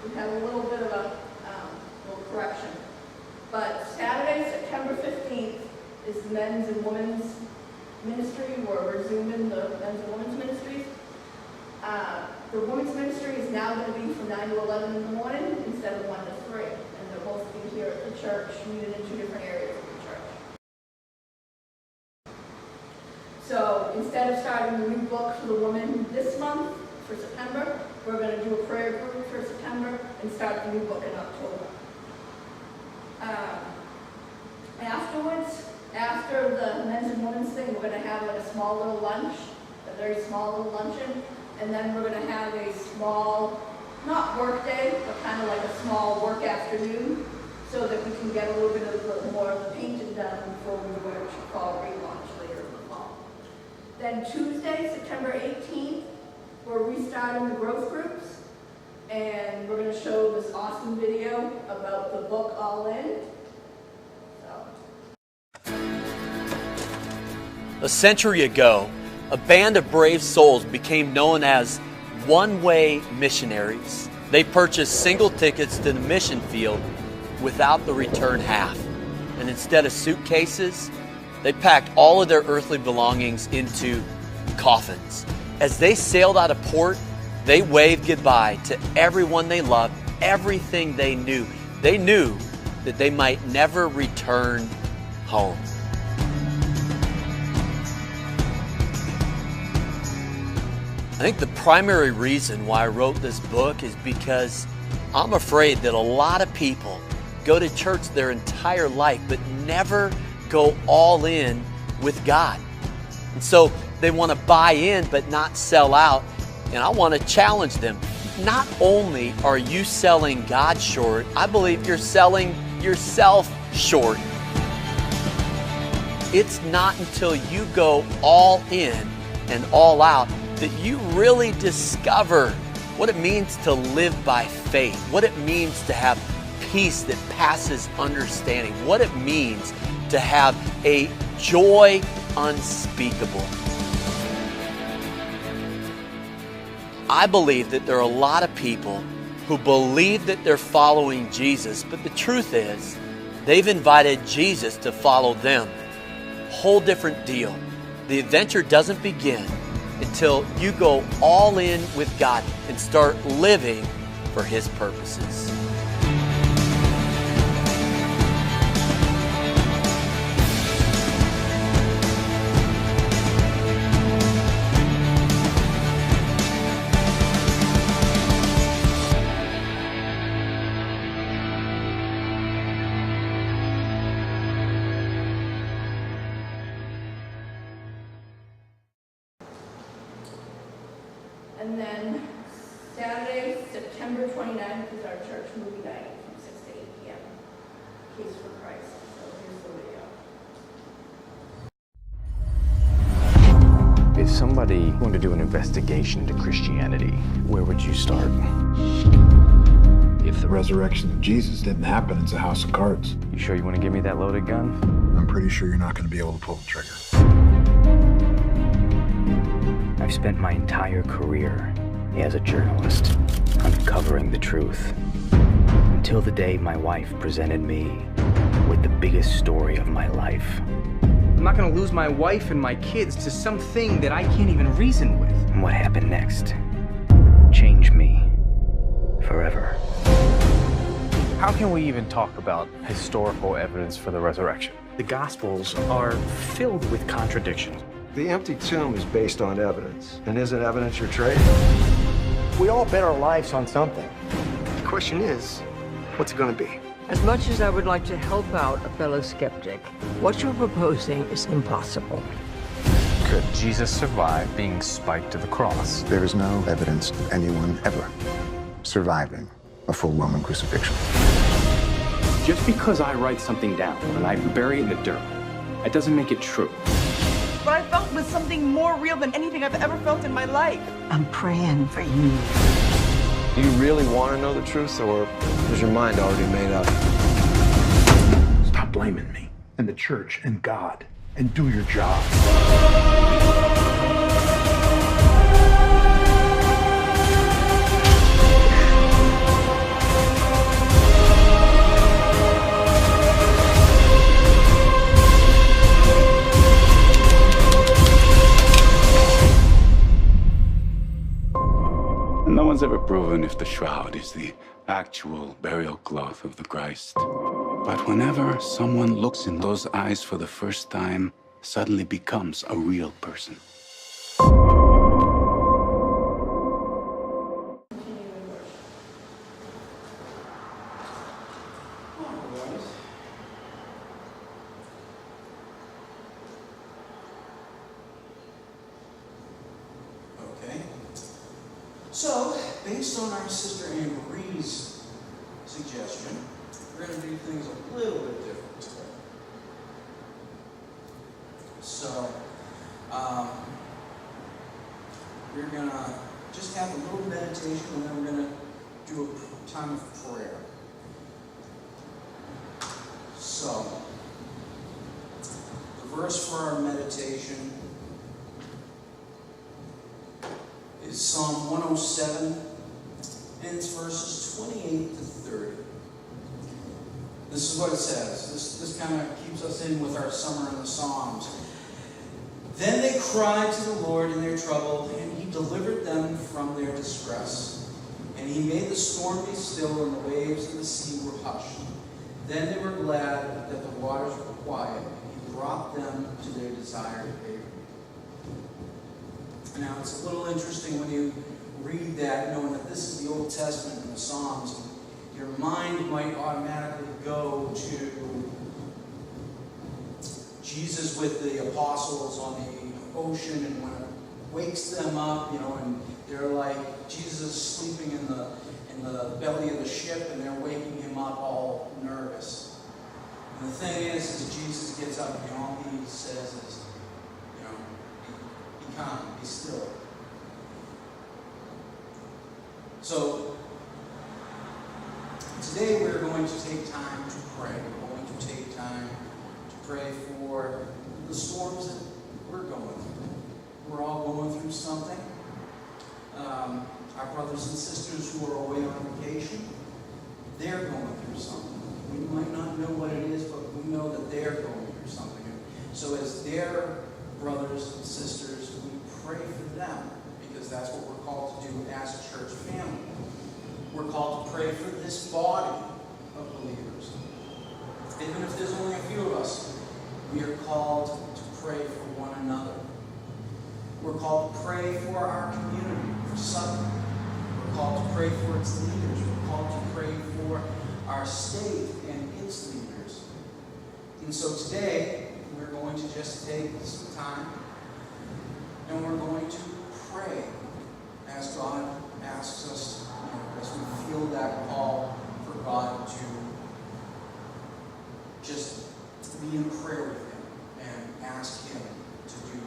we have a little bit of a little correction. But Saturday, September 15th, is the men's and women's ministry. We're resuming the men's and women's ministries. The women's ministry is now going to be from 9 to 11 in the morning instead of 1 to 3. And they're both going to be here at the church, meeting in 2 different areas of the church. So instead of starting a new book for the women this month, for September, we're going to do a prayer group for September and start the new book in October. Afterwards, after the men's and women's thing, we're going to have like a small little lunch, a very small little luncheon, and then we're going to have a small, not work day, but kind of like a small work afternoon, so that we can get a little bit of more of the painting done before we go to fall relaunch later in the fall. Then Tuesday, September 18th, we're restarting the growth groups, and we're going to show this awesome video about the book All In. A century ago, a band of brave souls became known as one-way missionaries. They purchased single tickets to the mission field without the return half. And instead of suitcases, they packed all of their earthly belongings into coffins. As they sailed out of port, they waved goodbye to everyone they loved, everything they knew. They knew that they might never return home. I think the primary reason why I wrote this book is because I'm afraid that a lot of people go to church their entire life but never go all in with God. And so they want to buy in but not sell out. And I want to challenge them. Not only are you selling God short, I believe you're selling yourself short. It's not until you go all in and all out that you really discover what it means to live by faith, what it means to have peace that passes understanding, what it means to have a joy unspeakable. I believe that there are a lot of people who believe that they're following Jesus, but the truth is they've invited Jesus to follow them. Whole different deal. The adventure doesn't begin until you go all in with God and start living for His purposes. And then Saturday, September 29th is our church movie night from 6 to 8 p.m. Case for Christ. So here's the video. If somebody wanted to do an investigation into Christianity, where would you start? If the resurrection of Jesus didn't happen, it's a house of cards. You sure you want to give me that loaded gun? I'm pretty sure you're not going to be able to pull the trigger. I've spent my entire career as a journalist uncovering the truth until the day my wife presented me with the biggest story of my life. I'm not going to lose my wife and my kids to something that I can't even reason with. And what happened next changed me forever. How can we even talk about historical evidence for the resurrection? The Gospels are filled with contradictions. The empty tomb is based on evidence. And isn't evidence your trade? We all bet our lives on something. The question is, what's it going to be? As much as I would like to help out a fellow skeptic, what you're proposing is impossible. Could Jesus survive being spiked to the cross? There is no evidence of anyone ever surviving a full Roman crucifixion. Just because I write something down and I bury it in the dirt, that doesn't make it true. What I felt was something more real than anything I've ever felt in my life. I'm praying for you. Do you really want to know the truth, or is your mind already made up? Stop blaming me and the church and God and do your job. No one's ever proven if the shroud is the actual burial cloth of the Christ. But whenever someone looks in those eyes for the first time, suddenly becomes a real person. So, based on our sister Anne Marie's suggestion, we're going to do things a little bit different today. So, we're going to just have a little meditation, and then we're going to do a time of prayer. So, the verse for our meditation is Psalm 107, and it's verses 28 to 30. This is what it says. This kind of keeps us in with our summer in the Psalms. Then they cried to the Lord in their trouble, and he delivered them from their distress. And he made the storm be still, and the waves of the sea were hushed. Then they were glad that the waters were quiet. He brought them to their desired haven. Now, it's a little interesting when you read that, knowing that this is the Old Testament and the Psalms. Your mind might automatically go to Jesus with the apostles on the ocean, and when it wakes them up, and they're like, Jesus is sleeping in the belly of the ship, and they're waking him up all nervous. And the thing is Jesus gets up, and all he says is, be calm, be still. So, today we're going to take time to pray. We're going to take time to pray for the storms that we're going through. We're all going through something. Our brothers and sisters who are away on vacation, they're going through something. We might not know what it is, but we know that they're going through something. So as their brothers and sisters, we pray for them, because that's what we're called to do as a church family. We're called to pray for this body of believers. Even if there's only a few of us, we are called to pray for one another. We're called to pray for our community, for Sutton. We're called to pray for its leaders. We're called to pray for our state and its leaders. And so today, we're going to just take some time, and we're going to pray as God asks us, as we feel that call for God to just be in prayer with him and ask him to do